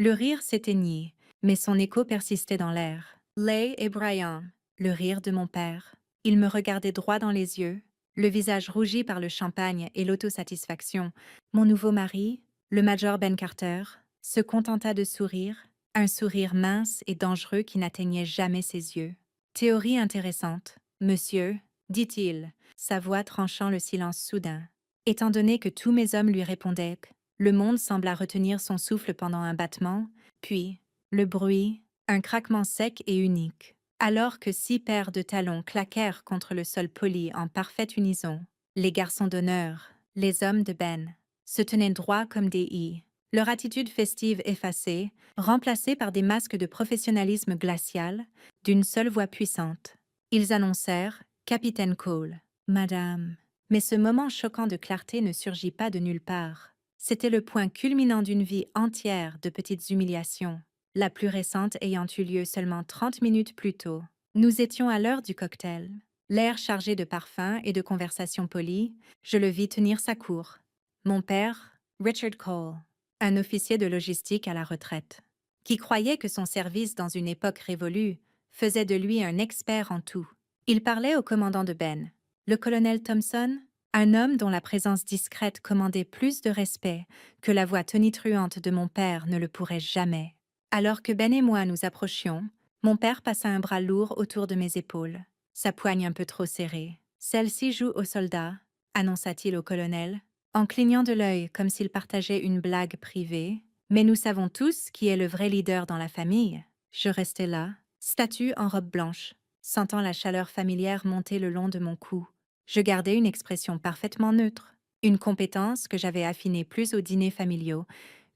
Le rire s'éteignit, mais son écho persistait dans l'air. Leigh et Brian, le rire de mon père. Il me regardait droit dans les yeux, le visage rougi par le champagne et l'autosatisfaction. Mon nouveau mari, le major Ben Carter, se contenta de sourire, un sourire mince et dangereux qui n'atteignait jamais ses yeux. Théorie intéressante, monsieur, dit-il, sa voix tranchant le silence soudain. Étant donné que tous mes hommes lui répondaient, le monde sembla retenir son souffle pendant un battement, puis, le bruit, un craquement sec et unique. Alors que 6 paires de talons claquèrent contre le sol poli en parfaite unison, les garçons d'honneur, les hommes de Ben, se tenaient droits comme des i, leur attitude festive effacée, remplacée par des masques de professionnalisme glacial, d'une seule voix puissante. Ils annoncèrent « Capitaine Cole, Madame ». Mais ce moment choquant de clarté ne surgit pas de nulle part. C'était le point culminant d'une vie entière de petites humiliations, la plus récente ayant eu lieu seulement 30 minutes plus tôt. Nous étions à l'heure du cocktail. L'air chargé de parfums et de conversations polies, je le vis tenir sa cour. Mon père, Richard Cole, un officier de logistique à la retraite, qui croyait que son service dans une époque révolue faisait de lui un expert en tout. Il parlait au commandant de Ben, le colonel Thompson, un homme dont la présence discrète commandait plus de respect que la voix tonitruante de mon père ne le pourrait jamais. Alors que Ben et moi nous approchions, mon père passa un bras lourd autour de mes épaules, sa poigne un peu trop serrée. Celle-ci joue au soldat, annonça-t-il au colonel, en clignant de l'œil comme s'il partageait une blague privée. Mais nous savons tous qui est le vrai leader dans la famille. Je restais là, statue en robe blanche, sentant la chaleur familière monter le long de mon cou. Je gardais une expression parfaitement neutre, une compétence que j'avais affinée plus aux dîners familiaux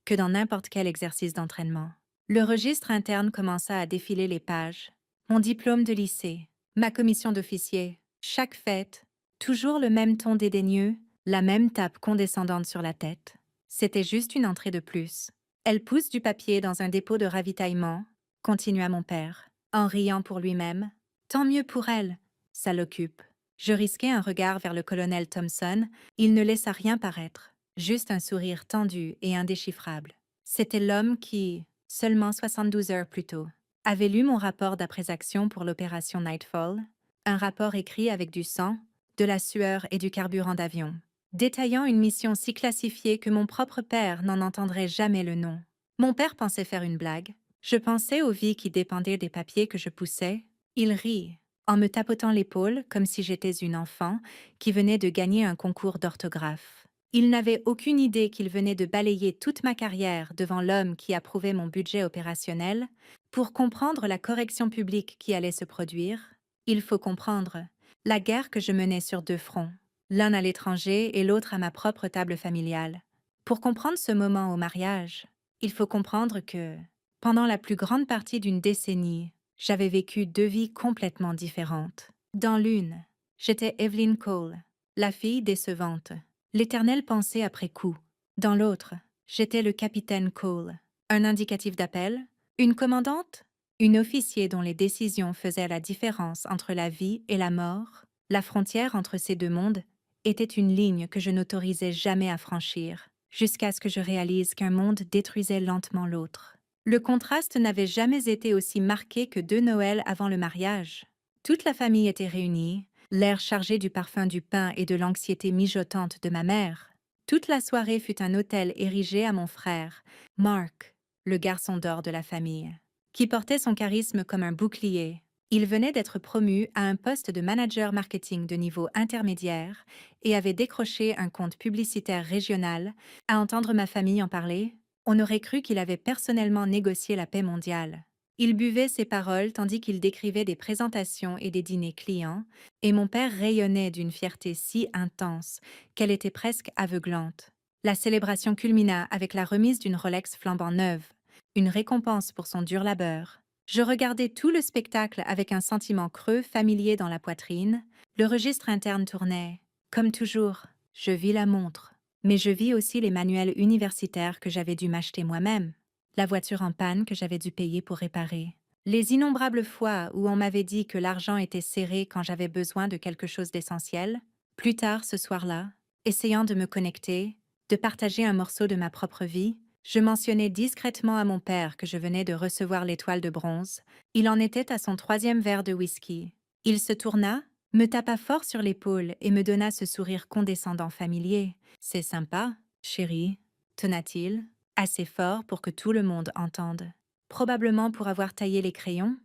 que dans n'importe quel exercice d'entraînement. Le registre interne commença à défiler les pages. Mon diplôme de lycée, ma commission d'officier, chaque fête, toujours le même ton dédaigneux, la même tape condescendante sur la tête. C'était juste une entrée de plus. Elle pousse du papier dans un dépôt de ravitaillement, continua mon père, en riant pour lui-même. Tant mieux pour elle, ça l'occupe. Je risquai un regard vers le colonel Thompson, il ne laissa rien paraître, juste un sourire tendu et indéchiffrable. C'était l'homme qui, seulement 72 heures plus tôt, avait lu mon rapport d'après-action pour l'opération Nightfall, un rapport écrit avec du sang, de la sueur et du carburant d'avion, détaillant une mission si classifiée que mon propre père n'en entendrait jamais le nom. Mon père pensait faire une blague. Je pensais aux vies qui dépendaient des papiers que je poussais. Il rit, en me tapotant l'épaule comme si j'étais une enfant qui venait de gagner un concours d'orthographe. Il n'avait aucune idée qu'il venait de balayer toute ma carrière devant l'homme qui approuvait mon budget opérationnel. Pour comprendre la correction publique qui allait se produire, il faut comprendre la guerre que je menais sur 2 fronts, l'un à l'étranger et l'autre à ma propre table familiale. Pour comprendre ce moment au mariage, il faut comprendre que, pendant la plus grande partie d'une décennie, j'avais vécu 2 vies complètement différentes. Dans l'une, j'étais Evelyn Cole, la fille décevante, l'éternelle pensée après coup. Dans l'autre, j'étais le capitaine Cole, un indicatif d'appel, une commandante, une officier dont les décisions faisaient la différence entre la vie et la mort. La frontière entre ces 2 mondes était une ligne que je n'autorisais jamais à franchir, jusqu'à ce que je réalise qu'un monde détruisait lentement l'autre. Le contraste n'avait jamais été aussi marqué que 2 Noëls avant le mariage. Toute la famille était réunie, l'air chargé du parfum du pain et de l'anxiété mijotante de ma mère. Toute la soirée fut un autel érigé à mon frère, Mark, le garçon d'or de la famille, qui portait son charisme comme un bouclier. Il venait d'être promu à un poste de manager marketing de niveau intermédiaire et avait décroché un compte publicitaire régional. À entendre ma famille en parler, on aurait cru qu'il avait personnellement négocié la paix mondiale. Il buvait ses paroles tandis qu'il décrivait des présentations et des dîners clients, et mon père rayonnait d'une fierté si intense qu'elle était presque aveuglante. La célébration culmina avec la remise d'une Rolex flambant neuve, une récompense pour son dur labeur. Je regardais tout le spectacle avec un sentiment creux familier dans la poitrine. Le registre interne tournait. Comme toujours, je vis la montre. Mais je vis aussi les manuels universitaires que j'avais dû m'acheter moi-même, la voiture en panne que j'avais dû payer pour réparer, les innombrables fois où on m'avait dit que l'argent était serré quand j'avais besoin de quelque chose d'essentiel. Plus tard ce soir-là, essayant de me connecter, de partager un morceau de ma propre vie, Je mentionnai discrètement à mon père que je venais de recevoir l'étoile de bronze. Il en était à son 3e verre de whisky. Il se tourna, me tapa fort sur l'épaule et me donna ce sourire condescendant familier. « C'est sympa, chérie, tonna-t-il, assez fort pour que tout le monde entende. Probablement pour avoir taillé les crayons.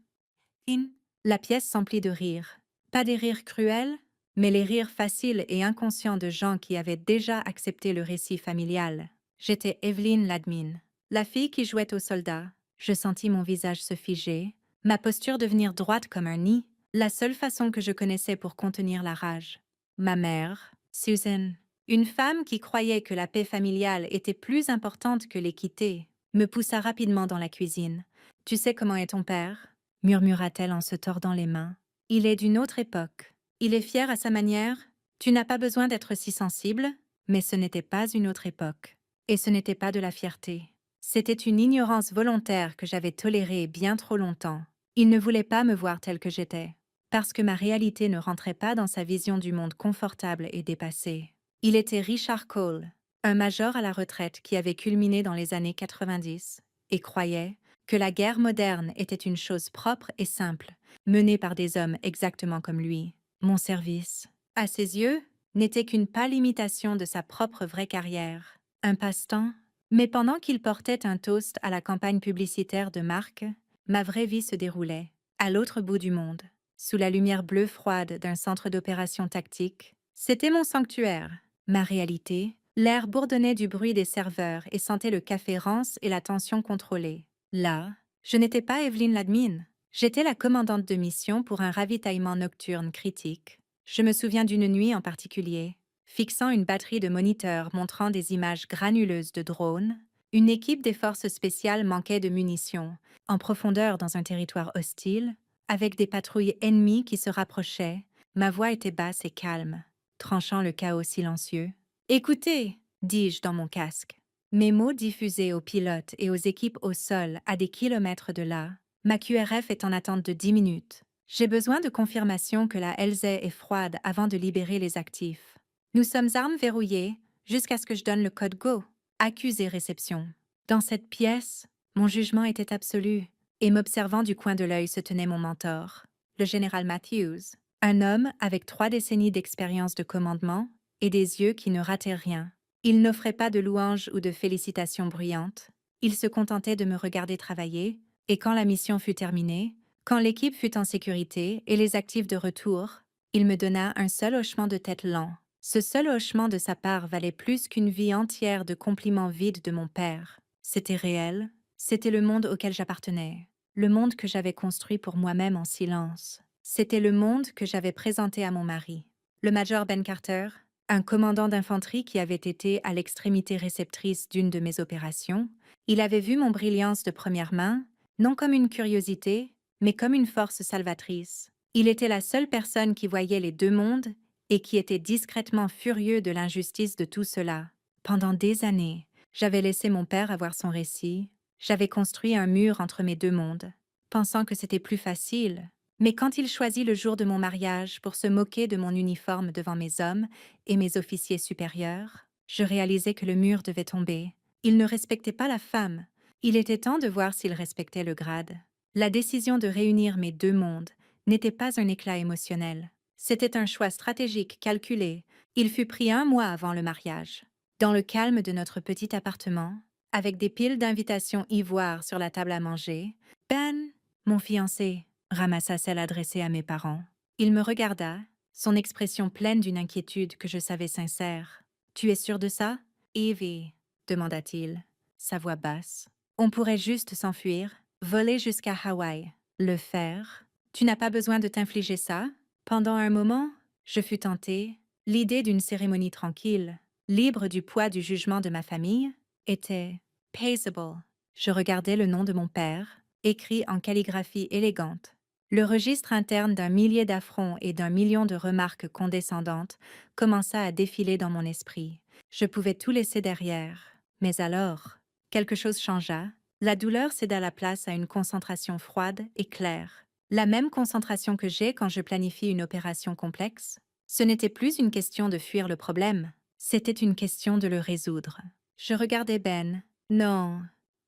La pièce s'emplit de rires. Pas des rires cruels, mais les rires faciles et inconscients de gens qui avaient déjà accepté le récit familial. J'étais Evelyn Ladmin, la fille qui jouait aux soldats. Je sentis mon visage se figer, ma posture devenir droite comme un nid, la seule façon que je connaissais pour contenir la rage. Ma mère, Susan, une femme qui croyait que la paix familiale était plus importante que l'équité, me poussa rapidement dans la cuisine. « Tu sais comment est ton père ?» murmura-t-elle en se tordant les mains. « Il est d'une autre époque. Il est fier à sa manière. Tu n'as pas besoin d'être si sensible. » Mais ce n'était pas une autre époque. Et ce n'était pas de la fierté. C'était une ignorance volontaire que j'avais tolérée bien trop longtemps. Il ne voulait pas me voir telle que j'étais, parce que ma réalité ne rentrait pas dans sa vision du monde confortable et dépassé. Il était Richard Cole, un major à la retraite qui avait culminé dans les années 90, et croyait que la guerre moderne était une chose propre et simple, menée par des hommes exactement comme lui. Mon service, à ses yeux, n'était qu'une pâle imitation de sa propre vraie carrière, un passe-temps. Mais pendant qu'il portait un toast à la campagne publicitaire de marque, ma vraie vie se déroulait, à l'autre bout du monde, sous la lumière bleue froide d'un centre d'opération tactique. C'était mon sanctuaire, ma réalité. L'air bourdonnait du bruit des serveurs et sentait le café rance et la tension contrôlée. Là, je n'étais pas Evelyn Ladmin. J'étais la commandante de mission pour un ravitaillement nocturne critique. Je me souviens d'une nuit en particulier, fixant une batterie de moniteurs montrant des images granuleuses de drones. Une équipe des forces spéciales manquait de munitions, en profondeur dans un territoire hostile, avec des patrouilles ennemies qui se rapprochaient. Ma voix était basse et calme, tranchant le chaos silencieux. « Écoutez !» dis-je dans mon casque. Mes mots diffusés aux pilotes et aux équipes au sol à des kilomètres de là. Ma QRF est en attente de 10 minutes. J'ai besoin de confirmation que la LZ est froide avant de libérer les actifs. Nous sommes armes verrouillées jusqu'à ce que je donne le code Go. Accusé réception. Dans cette pièce, mon jugement était absolu, et m'observant du coin de l'œil se tenait mon mentor, le général Matthews, un homme avec 3 décennies d'expérience de commandement et des yeux qui ne rataient rien. Il n'offrait pas de louanges ou de félicitations bruyantes. Il se contentait de me regarder travailler, et quand la mission fut terminée, quand l'équipe fut en sécurité et les actifs de retour, il me donna un seul hochement de tête lent. Ce seul hochement de sa part valait plus qu'une vie entière de compliments vides de mon père. C'était réel, c'était le monde auquel j'appartenais, le monde que j'avais construit pour moi-même en silence. C'était le monde que j'avais présenté à mon mari. Le major Ben Carter, un commandant d'infanterie qui avait été à l'extrémité réceptrice d'une de mes opérations, il avait vu mon brilliance de première main, non comme une curiosité, mais comme une force salvatrice. Il était la seule personne qui voyait les 2 mondes et qui était discrètement furieux de l'injustice de tout cela. Pendant des années, j'avais laissé mon père avoir son récit, j'avais construit un mur entre mes 2 mondes, pensant que c'était plus facile. Mais quand il choisit le jour de mon mariage pour se moquer de mon uniforme devant mes hommes et mes officiers supérieurs, je réalisais que le mur devait tomber. Il ne respectait pas la femme. Il était temps de voir s'il respectait le grade. La décision de réunir mes 2 mondes n'était pas un éclat émotionnel. C'était un choix stratégique calculé. Il fut pris 1 mois avant le mariage. Dans le calme de notre petit appartement, avec des piles d'invitations ivoire sur la table à manger, Ben, mon fiancé, ramassa celle adressée à mes parents. Il me regarda, son expression pleine d'une inquiétude que je savais sincère. « Tu es sûre de ça, Evie ?» demanda-t-il, sa voix basse. « On pourrait juste s'enfuir, voler jusqu'à Hawaï. Le faire. Tu n'as pas besoin de t'infliger ça. » Pendant un moment, je fus tentée. L'idée d'une cérémonie tranquille, libre du poids du jugement de ma famille, était « paisible ». Je regardais le nom de mon père, écrit en calligraphie élégante. Le registre interne d'un millier d'affronts et d'un million de remarques condescendantes commença à défiler dans mon esprit. Je pouvais tout laisser derrière. Mais alors, quelque chose changea. La douleur céda la place à une concentration froide et claire. La même concentration que j'ai quand je planifie une opération complexe. Ce n'était plus une question de fuir le problème, c'était une question de le résoudre. Je regardais Ben, Non,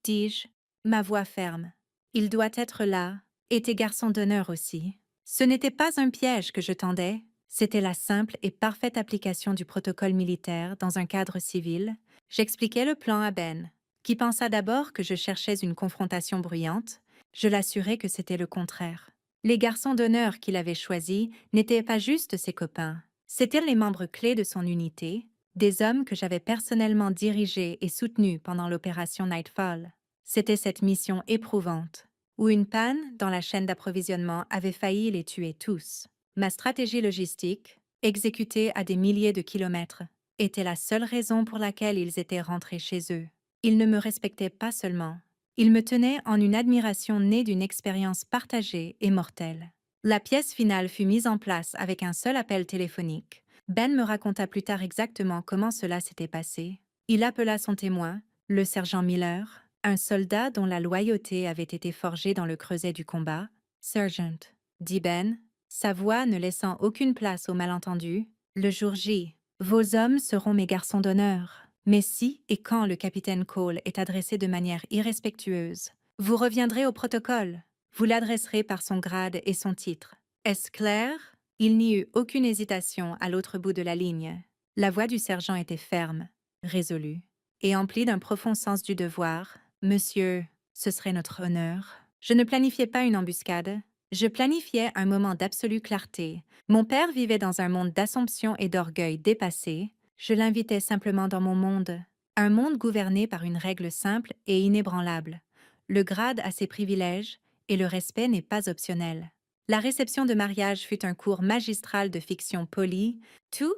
dis-je, ma voix ferme. Il doit être là, et tes garçons d'honneur aussi. Ce n'était pas un piège que je tendais, c'était la simple et parfaite application du protocole militaire dans un cadre civil. J'expliquai le plan à Ben, qui pensa d'abord que je cherchais une confrontation bruyante. Je l'assurai que c'était le contraire. Les garçons d'honneur qu'il avait choisis n'étaient pas juste ses copains, c'étaient les membres clés de son unité, des hommes que j'avais personnellement dirigés et soutenus pendant l'opération Nightfall. C'était cette mission éprouvante, où une panne dans la chaîne d'approvisionnement avait failli les tuer tous. Ma stratégie logistique, exécutée à des milliers de kilomètres, était la seule raison pour laquelle ils étaient rentrés chez eux. Ils ne me respectaient pas seulement, ils me tenaient en une admiration née d'une expérience partagée et mortelle. La pièce finale fut mise en place avec un seul appel téléphonique. Ben me raconta plus tard exactement comment cela s'était passé. Il appela son témoin, le sergent Miller, un soldat dont la loyauté avait été forgée dans le creuset du combat. Sergeant, dit Ben, sa voix ne laissant aucune place au malentendu, le jour J, vos hommes seront mes garçons d'honneur. Mais si et quand le capitaine Cole est adressé de manière irrespectueuse, vous reviendrez au protocole. Vous l'adresserez par son grade et son titre. Est-ce clair? Il n'y eut aucune hésitation à l'autre bout de la ligne. La voix du sergent était ferme, résolue, et emplie d'un profond sens du devoir. Monsieur, ce serait notre honneur. Je ne planifiais pas une embuscade. Je planifiais un moment d'absolue clarté. Mon père vivait dans un monde d'assomption et d'orgueil dépassé. Je l'invitais simplement dans mon monde. Un monde gouverné par une règle simple et inébranlable. Le grade a ses privilèges et le respect n'est pas optionnel. La réception de mariage fut un cours magistral de fiction polie. Tout,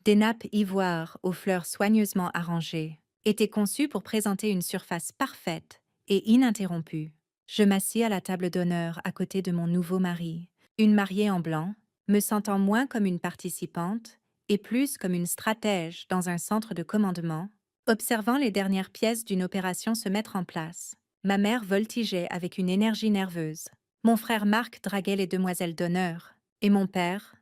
des nappes ivoire aux fleurs soigneusement arrangées, était conçu pour présenter une surface parfaite et ininterrompue. Je m'assis à la table d'honneur à côté de mon nouveau mari, une mariée en blanc, me sentant moins comme une participante et plus comme une stratège dans un centre de commandement, observant les dernières pièces d'une opération se mettre en place. Ma mère voltigeait avec une énergie nerveuse. Mon frère Marc draguait les demoiselles d'honneur. Et mon père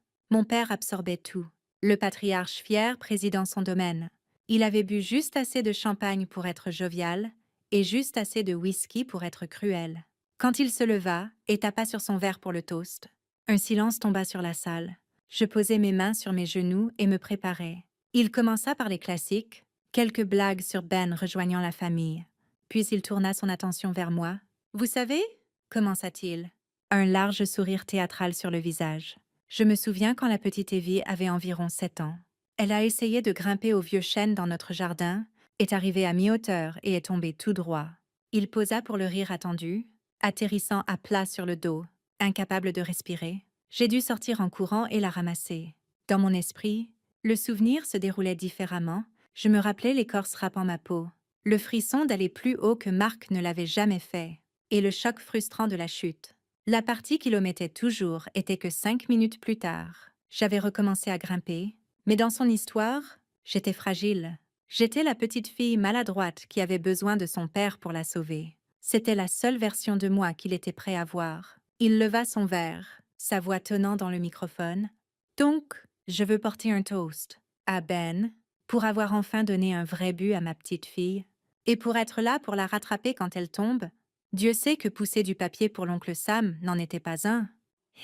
absorbait tout. Le patriarche fier présidant son domaine. Il avait bu juste assez de champagne pour être jovial et juste assez de whisky pour être cruel. Quand il se leva et tapa sur son verre pour le toast, un silence tomba sur la salle. Je posai mes mains sur mes genoux et me préparai. Il commença par les classiques, quelques blagues sur Ben rejoignant la famille. Puis il tourna son attention vers moi. « Vous savez » commença-t-il. Un large sourire théâtral sur le visage. Je me souviens quand la petite Evie avait environ 7 ans. Elle a essayé de grimper au vieux chêne dans notre jardin, est arrivée à mi-hauteur et est tombée tout droit. Il posa pour le rire attendu, atterrissant à plat sur le dos, incapable de respirer. J'ai dû sortir en courant et la ramasser. Dans mon esprit, le souvenir se déroulait différemment. Je me rappelais l'écorce frappant ma peau, le frisson d'aller plus haut que Marc ne l'avait jamais fait, et le choc frustrant de la chute. La partie qui l'omettait toujours était que 5 minutes plus tard, j'avais recommencé à grimper, mais dans son histoire, j'étais fragile. J'étais la petite fille maladroite qui avait besoin de son père pour la sauver. C'était la seule version de moi qu'il était prêt à voir. Il leva son verre, sa voix tonnant dans le microphone. Donc, je veux porter un toast à Ben, pour avoir enfin donné un vrai but à ma petite fille, et pour être là pour la rattraper quand elle tombe. Dieu sait que pousser du papier pour l'oncle Sam n'en était pas un.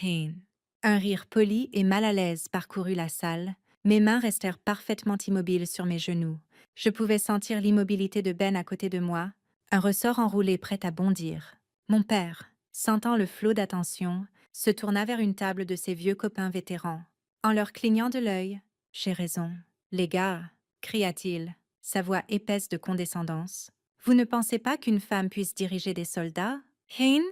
Hein. Un rire poli et mal à l'aise parcourut la salle. Mes mains restèrent parfaitement immobiles sur mes genoux. Je pouvais sentir l'immobilité de Ben à côté de moi, un ressort enroulé prêt à bondir. Mon père, sentant le flot d'attention, se tourna vers une table de ses vieux copains vétérans. En leur clignant de l'œil, « J'ai raison. Les gars, » cria-t-il, sa voix épaisse de condescendance. Vous ne pensez pas qu'une femme puisse diriger des soldats? Hein?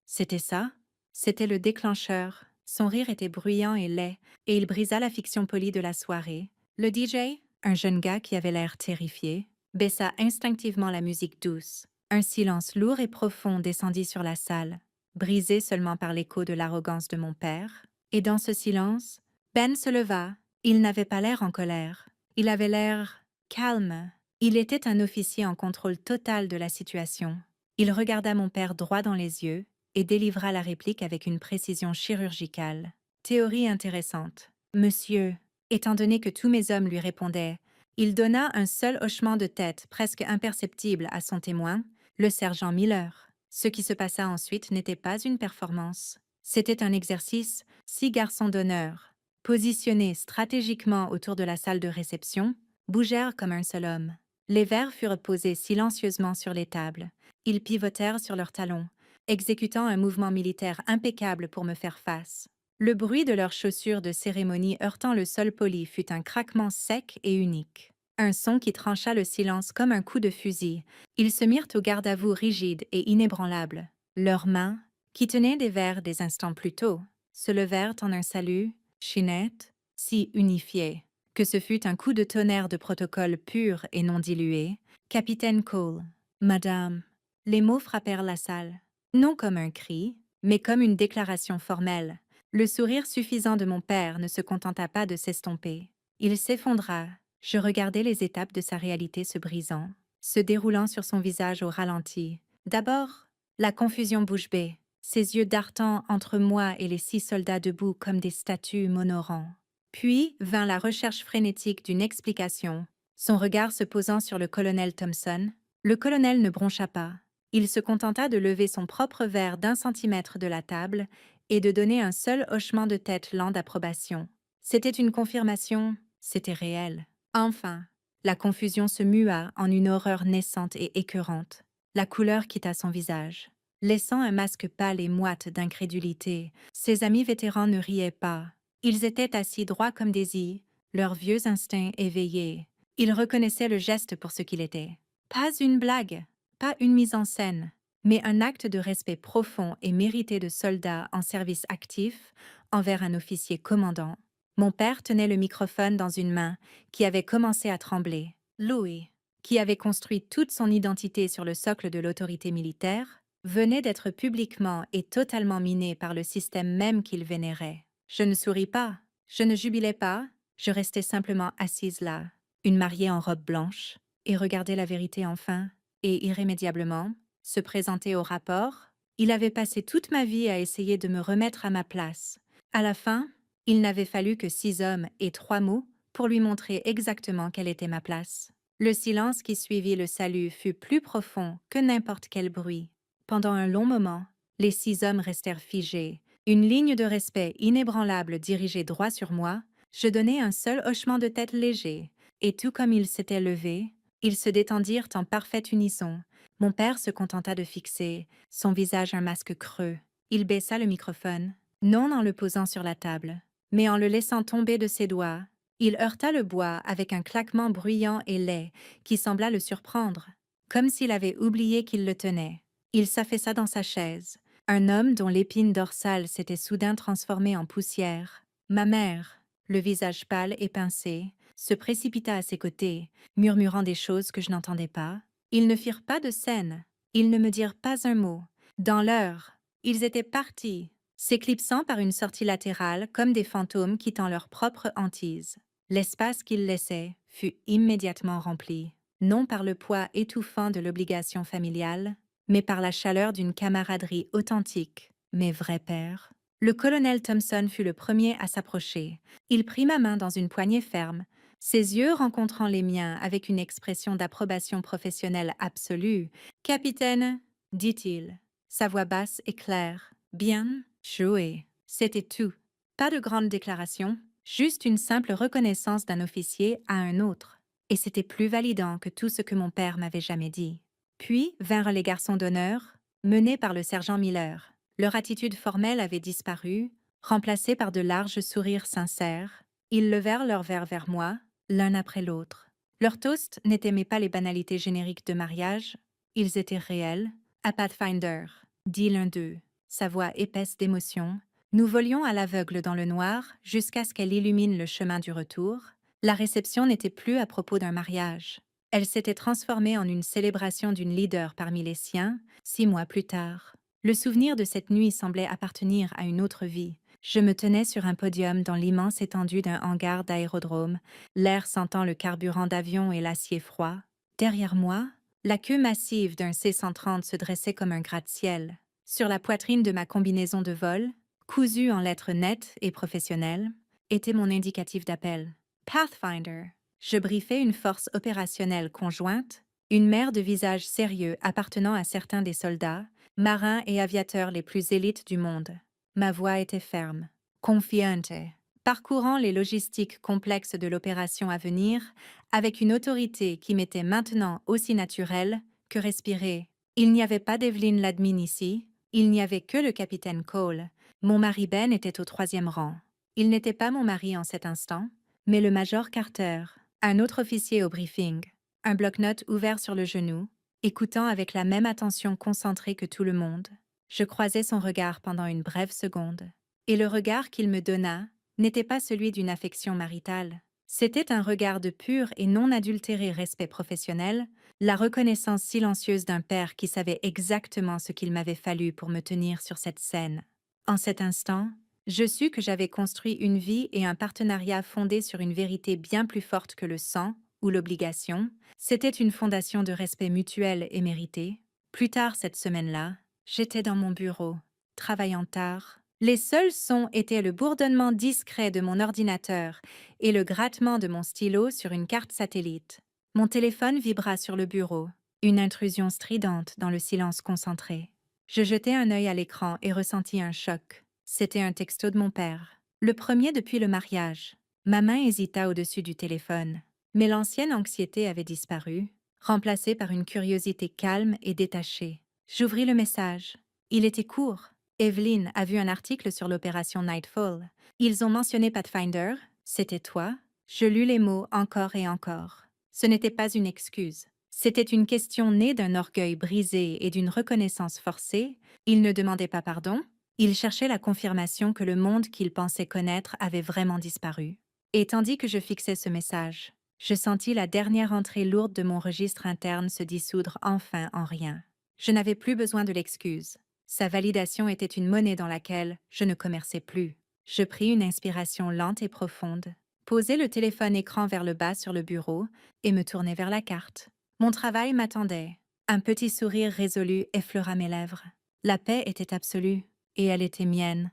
C'était ça. C'était le déclencheur. Son rire était bruyant et laid, et il brisa la fiction polie de la soirée. Le DJ, un jeune gars qui avait l'air terrifié, baissa instinctivement la musique douce. Un silence lourd et profond descendit sur la salle, brisé seulement par l'écho de l'arrogance de mon père. Et dans ce silence, Ben se leva. Il n'avait pas l'air en colère. Il avait l'air calme. Il était un officier en contrôle total de la situation. Il regarda mon père droit dans les yeux et délivra la réplique avec une précision chirurgicale. Théorie intéressante. Monsieur, étant donné que tous mes hommes lui répondaient Il donna un seul hochement de tête presque imperceptible à son témoin, le sergent Miller. Ce qui se passa ensuite n'était pas une performance. C'était un exercice, 6 garçons d'honneur, positionnés stratégiquement autour de la salle de réception, bougèrent comme un seul homme. Les verres furent posés silencieusement sur les tables. Ils pivotèrent sur leurs talons, exécutant un mouvement militaire impeccable pour me faire face. Le bruit de leurs chaussures de cérémonie heurtant le sol poli fut un craquement sec et unique. Un son qui trancha le silence comme un coup de fusil. Ils se mirent au garde-à-vous rigide et inébranlable. Leurs mains, qui tenaient des verres des instants plus tôt, se levèrent en un salut, chinette, si unifié, que ce fut un coup de tonnerre de protocole pur et non dilué. Capitaine Cole, Madame. Les mots frappèrent la salle, non comme un cri, mais comme une déclaration formelle. Le sourire suffisant de mon père ne se contenta pas de s'estomper. Il s'effondra. Je regardais les étapes de sa réalité se brisant, se déroulant sur son visage au ralenti. D'abord, la confusion bouche bée, ses yeux dartant entre moi et les 6 soldats debout comme des statues m'honorant. Puis vint la recherche frénétique d'une explication, son regard se posant sur le colonel Thompson. Le colonel ne broncha pas. Il se contenta de lever son propre verre d'1 centimètre de la table et de donner un seul hochement de tête lent d'approbation. C'était une confirmation, c'était réel. Enfin, la confusion se mua en une horreur naissante et écœurante. La couleur quitta son visage. Laissant un masque pâle et moite d'incrédulité, ses amis vétérans ne riaient pas. Ils étaient assis droits comme des i, leurs vieux instincts éveillés. Ils reconnaissaient le geste pour ce qu'il était. Pas une blague, pas une mise en scène, mais un acte de respect profond et mérité de soldat en service actif envers un officier commandant. Mon père tenait le microphone dans une main qui avait commencé à trembler. Louis, qui avait construit toute son identité sur le socle de l'autorité militaire, venait d'être publiquement et totalement miné par le système même qu'il vénérait. Je ne souris pas, je ne jubilais pas, je restais simplement assise là, une mariée en robe blanche, et regardais la vérité enfin, et irrémédiablement, se présenter au rapport. Il avait passé toute ma vie à essayer de me remettre à ma place. À la fin, il n'avait fallu que 6 hommes et 3 mots pour lui montrer exactement quelle était ma place. Le silence qui suivit le salut fut plus profond que n'importe quel bruit. Pendant un long moment, les 6 hommes restèrent figés, une ligne de respect inébranlable dirigée droit sur moi. Je donnai un seul hochement de tête léger, et tout comme ils s'étaient levés, ils se détendirent en parfait unisson. Mon père se contenta de fixer, son visage un masque creux. Il baissa le microphone, non en le posant sur la table, mais en le laissant tomber de ses doigts. Il heurta le bois avec un claquement bruyant et laid qui sembla le surprendre, comme s'il avait oublié qu'il le tenait. Il s'affaissa dans sa chaise, un homme dont l'épine dorsale s'était soudain transformée en poussière. Ma mère, le visage pâle et pincé, se précipita à ses côtés, murmurant des choses que je n'entendais pas. Ils ne firent pas de scène, ils ne me dirent pas un mot. Dans l'heure, ils étaient partis, s'éclipsant par une sortie latérale comme des fantômes quittant leur propre hantise. L'espace qu'ils laissaient fut immédiatement rempli, non par le poids étouffant de l'obligation familiale, mais par la chaleur d'une camaraderie authentique, mes vrais pères. Le colonel Thompson fut le premier à s'approcher. Il prit ma main dans une poignée ferme, ses yeux rencontrant les miens avec une expression d'approbation professionnelle absolue. « Capitaine, dit-il, sa voix basse et claire, bien joué. » C'était tout. Pas de grande déclaration, juste une simple reconnaissance d'un officier à un autre. Et c'était plus validant que tout ce que mon père m'avait jamais dit. Puis vinrent les garçons d'honneur, menés par le sergent Miller. Leur attitude formelle avait disparu, remplacée par de larges sourires sincères. Ils levèrent leurs verres vers moi, l'un après l'autre. Leurs toasts n'étaient pas les banalités génériques de mariage, ils étaient réels. À Pathfinder, dit l'un d'eux, sa voix épaisse d'émotion. Nous volions à l'aveugle dans le noir jusqu'à ce qu'elle illumine le chemin du retour. La réception n'était plus à propos d'un mariage. Elle s'était transformée en une célébration d'une leader parmi les siens, 6 mois plus tard. Le souvenir de cette nuit semblait appartenir à une autre vie. Je me tenais sur un podium dans l'immense étendue d'un hangar d'aérodrome, l'air sentant le carburant d'avion et l'acier froid. Derrière moi, la queue massive d'un C-130 se dressait comme un gratte-ciel. Sur la poitrine de ma combinaison de vol, cousue en lettres nettes et professionnelles, était mon indicatif d'appel. Pathfinder. Je briefais une force opérationnelle conjointe, une mère de visage sérieux appartenant à certains des soldats, marins et aviateurs les plus élites du monde. Ma voix était ferme, confiante, parcourant les logistiques complexes de l'opération à venir, avec une autorité qui m'était maintenant aussi naturelle que respirée. Il n'y avait pas d'Evelyn Ladmin ici, il n'y avait que le capitaine Cole. Mon mari Ben était au 3e rang. Il n'était pas mon mari en cet instant, mais le major Carter, un autre officier au briefing, un bloc-notes ouvert sur le genou, écoutant avec la même attention concentrée que tout le monde. Je croisai son regard pendant une brève seconde, et le regard qu'il me donna n'était pas celui d'une affection maritale. C'était un regard de pur et non adultéré respect professionnel, la reconnaissance silencieuse d'un père qui savait exactement ce qu'il m'avait fallu pour me tenir sur cette scène. En cet instant, je sus que j'avais construit une vie et un partenariat fondés sur une vérité bien plus forte que le sang ou l'obligation. C'était une fondation de respect mutuel et mérité. Plus tard cette semaine-là, j'étais dans mon bureau, travaillant tard. Les seuls sons étaient le bourdonnement discret de mon ordinateur et le grattement de mon stylo sur une carte satellite. Mon téléphone vibra sur le bureau, une intrusion stridente dans le silence concentré. Je jetai un œil à l'écran et ressentis un choc. C'était un texto de mon père. Le premier depuis le mariage. Ma main hésita au-dessus du téléphone. Mais l'ancienne anxiété avait disparu, remplacée par une curiosité calme et détachée. J'ouvris le message. Il était court. Evelyn a vu un article sur l'opération Nightfall. Ils ont mentionné Pathfinder. C'était toi. Je lus les mots encore et encore. Ce n'était pas une excuse. C'était une question née d'un orgueil brisé et d'une reconnaissance forcée. Il ne demandait pas pardon. Il cherchait la confirmation que le monde qu'il pensait connaître avait vraiment disparu. Et tandis que je fixais ce message, je sentis la dernière entrée lourde de mon registre interne se dissoudre enfin en rien. Je n'avais plus besoin de l'excuse. Sa validation était une monnaie dans laquelle je ne commerçais plus. Je pris une inspiration lente et profonde, posai le téléphone écran vers le bas sur le bureau et me tournai vers la carte. Mon travail m'attendait. Un petit sourire résolu effleura mes lèvres. La paix était absolue, et elle était mienne.